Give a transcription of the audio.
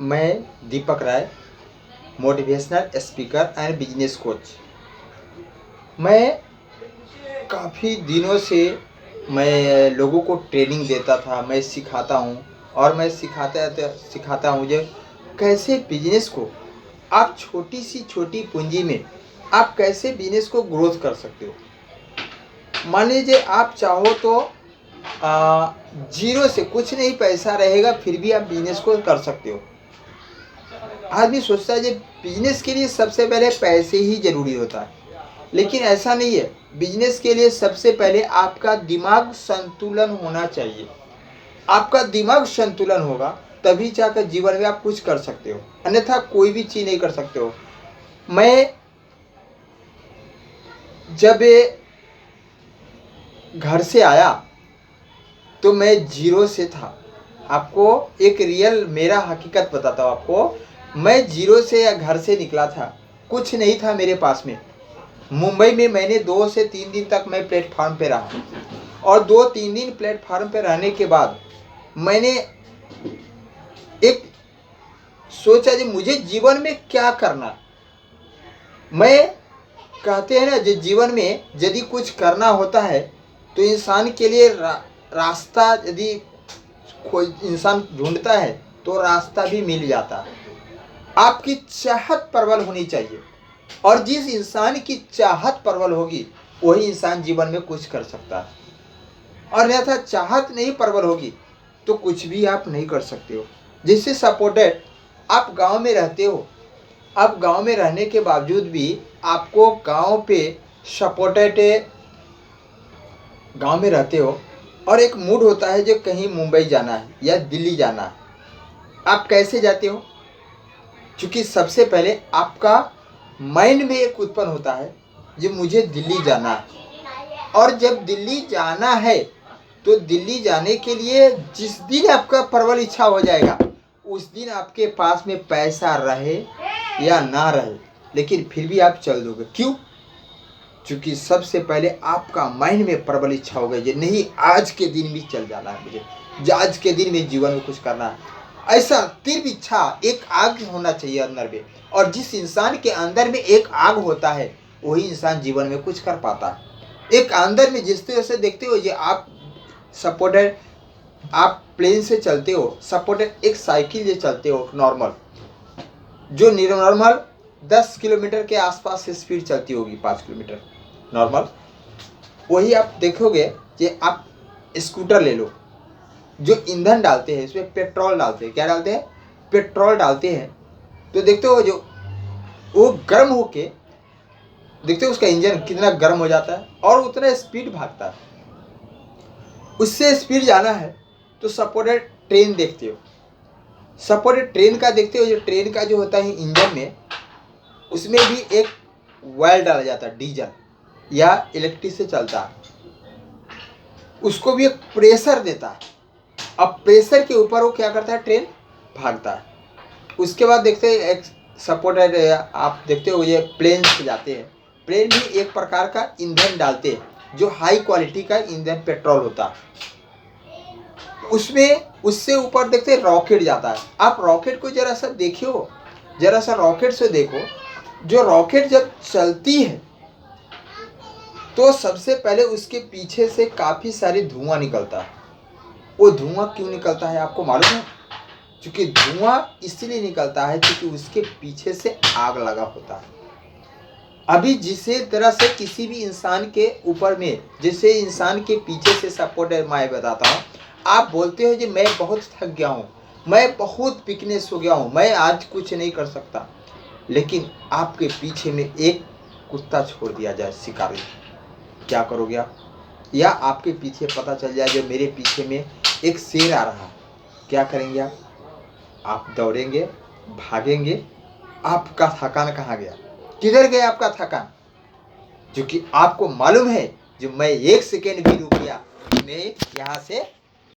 मैं Deepak Rai, motivational speaker and business coach. मैं काफ़ी दिनों से मैं लोगों को ट्रेनिंग देता था, मैं सिखाता हूँ और मैं सिखाता हूँ जो कैसे बिजनेस को आप छोटी सी छोटी पूंजी में आप कैसे बिजनेस को ग्रोथ कर सकते हो। मान लीजिए आप चाहो तो जीरो से कुछ नहीं पैसा रहेगा फिर भी आप बिजनेस को कर सकते हो। आदमी सोचता है कि बिजनेस के लिए सबसे पहले पैसे ही जरूरी होता है, लेकिन ऐसा नहीं है। बिजनेस के लिए सबसे पहले आपका दिमाग संतुलन होना चाहिए। आपका दिमाग संतुलन होगा तभी जाकर जीवन में आप कुछ कर सकते हो, अन्यथा कोई भी चीज नहीं कर सकते हो। मैं जब घर से आया तो मैं जीरो से था। आपको एक रियल मेरा हकीकत बताता हूँ आपको। मैं जीरो से या घर से निकला था, कुछ नहीं था मेरे पास में। मुंबई में मैंने 2 से 3 दिन तक मैं प्लेटफार्म पे रहा और 2-3 दिन प्लेटफार्म पे रहने के बाद मैंने एक सोचा कि मुझे जीवन में क्या करना। मैं कहते हैं ना, जो जीवन में यदि कुछ करना होता है तो इंसान के लिए रास्ता यदि कोई इंसान ढूंढता है तो रास्ता भी मिल जाता है। आपकी चाहत प्रबल होनी चाहिए और जिस इंसान की चाहत प्रबल होगी वही इंसान जीवन में कुछ कर सकता है, और अन्यथा चाहत नहीं प्रबल होगी तो कुछ भी आप नहीं कर सकते हो। जिससे सपोर्टेड आप गांव में रहते हो, आप गांव में रहने के बावजूद भी आपको गांव पे सपोर्टेड गांव में रहते हो और एक मूड होता है जो कहीं मुंबई जाना है या दिल्ली जाना है। आप कैसे जाते हो? क्योंकि सबसे पहले आपका माइंड में एक उत्पन्न होता है जो मुझे दिल्ली जाना है, और जब दिल्ली जाना है तो दिल्ली जाने के लिए जिस दिन आपका प्रबल इच्छा हो जाएगा उस दिन आपके पास में पैसा रहे या ना रहे, लेकिन फिर भी आप चल दोगे। क्यों? क्योंकि सबसे पहले आपका माइंड में प्रबल इच्छा हो गई कि नहीं, आज के दिन भी चल जाना है मुझे, आज के दिन में जीवन में कुछ करना है। ऐसा तीव्र इच्छा, एक आग होना चाहिए अंदर में, और जिस इंसान के अंदर में एक आग होता है वही इंसान जीवन में कुछ कर पाता है। एक अंदर में जिस तरह से देखते हो, ये आप सपोर्टेड आप प्लेन से चलते हो, सपोर्टेड एक साइकिल से चलते हो नॉर्मल, जो नॉर्मल 10 किलोमीटर के आसपास से स्पीड चलती होगी, 5 किलोमीटर नॉर्मल, वही आप देखोगे कि आप स्कूटर ले लो, जो ईंधन डालते हैं इसमें पेट्रोल डालते हैं। क्या डालते हैं? पेट्रोल डालते हैं। तो देखते हो जो वो गर्म होके, देखते हो उसका इंजन कितना गर्म हो जाता है और उतना स्पीड भागता है। उससे स्पीड जाना है तो सपोर्टेड ट्रेन देखते हो, सपोर्टेड ट्रेन का देखते हो, जो ट्रेन का जो होता है इंजन में, उसमें भी एक ऑयल डाला जाता है, डीजल या इलेक्ट्रिक से चलता है। उसको भी एक प्रेशर देता है। अब प्रेशर के ऊपर वो क्या करता है, ट्रेन भागता है। उसके बाद देखते हैं एक सपोर्टेड, आप देखते हो ये प्लेन से जाते हैं, प्लेन भी एक प्रकार का ईंधन डालते हैं जो हाई क्वालिटी का ईंधन पेट्रोल होता है। उसमें उससे ऊपर देखते हैं रॉकेट जाता है। आप रॉकेट को जरा सा देखियो, जरा सा रॉकेट से देखो, जो रॉकेट जब चलती है तो सबसे पहले उसके पीछे से काफ़ी सारी धुआं निकलता है। वो धुआं क्यों निकलता है आपको मालूम है? क्योंकि धुआं इसलिए निकलता है क्योंकि उसके पीछे से आग लगा होता है। अभी जिसे तरह से किसी भी इंसान के ऊपर में, जैसे इंसान के पीछे से सपोर्ट है, मैं बताता हूँ, आप बोलते हो कि मैं बहुत थक गया हूँ, मैं बहुत वीकनेस हो गया हूँ, मैं आज कुछ नहीं कर सकता, लेकिन आपके पीछे में एक कुत्ता छोड़ दिया जाए शिकारी, क्या करोगे आप? या आपके पीछे पता चल जाए जो मेरे पीछे में एक शेर आ रहा है, क्या करेंगे आप? आप दौड़ेंगे, भागेंगे। आपका थकान कहाँ गया? किधर गया आपका थकान? क्योंकि आपको मालूम है जो मैं 1 सेकेंड भी रुक गया, मैं यहाँ से